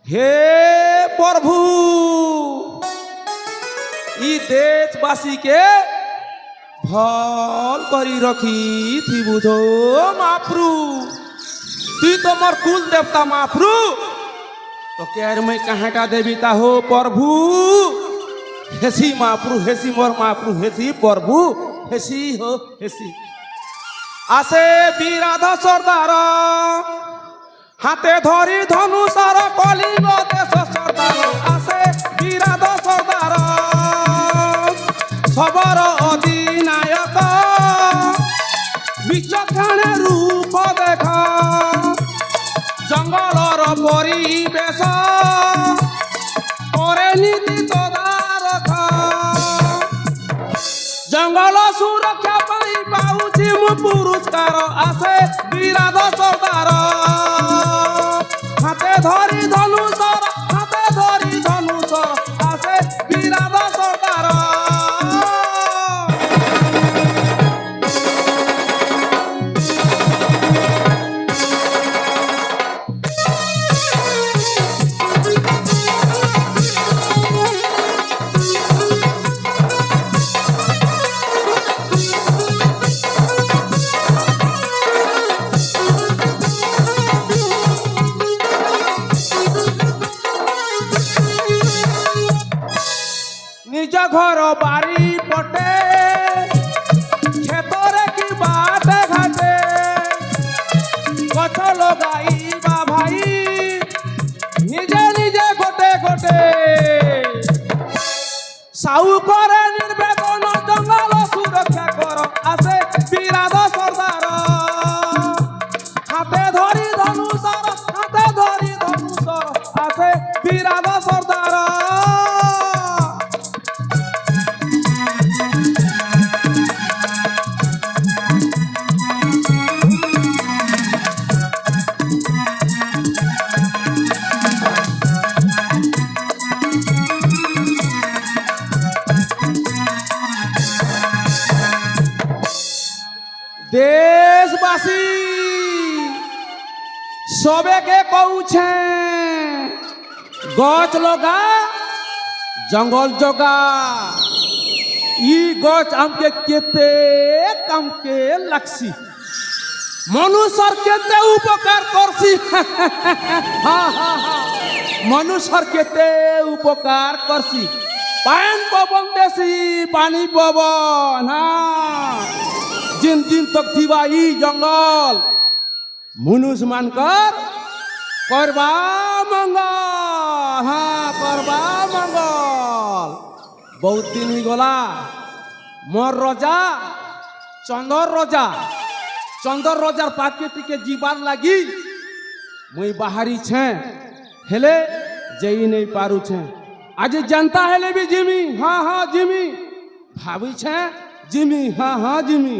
হে প্রভু ই দেশবাসীকে ভাল করি রখিথিবু তো মহাপ্রু তুই তো মোর কুল দেবতা মহাপ্রু তো কের মই কাহাটা দেবী তা হো প্রভু হেসি মহাপ্রু হেসি মোর মহাপ্রু হেসি প্রভু হেসি হো হেসি আসে বিরাধ সর্দার হাতে ধরি ধনুষার কলিঙ্গ দেশ সর্দার আসে বিরাধ সর্দার সবর অধিনায়ক বিচক্ষণে রূপ দেখ জঙ্গলর পরিবেশ করে নীতি তদারখ জঙ্গল সুরক্ষা পাই পাউছি মু পুরস্কার আসে বিরাধ সর্দার হাতে ধরি ধনুষর হাতে ধরি ধনুষর আসে বিরাধ সর্দার নিজ ঘর বাড়ি পটে ক্ষেতরে কি বাটে ঘাটে গছ লগাইবা ভাই নিজে নিজে গোটে গোটে সাউ করে নির্বেদন জঙ্গল সুরক্ষা কর আসে বিরাধ সর্দার হাতে ধরি ধনুষর হাতে ধরি ধনুষর আসে বিরাধ সর্দার দেশবাসী সবেকে কৌছে গছ লগা জঙ্গল জগা ই গছ আমকে কেতে কামকে লাগছি মনুষ্যর কেতে উপকার করছি মনুষ্যর কেতে উপকার করছি পান পবন দেশি পানি পবন जिन दिन तक थीबा ई जंगल मनुष्य मानकर करबा मंगल करबा मंगल बहुत दिन ही गला मोर रजा चंदर रजार पाके के जीवार लगी मुई बाहरी छे हेले जई नहीं पारू छे आज जनता हेले भी जिमी जिमी भाभी छे जिमी जिमी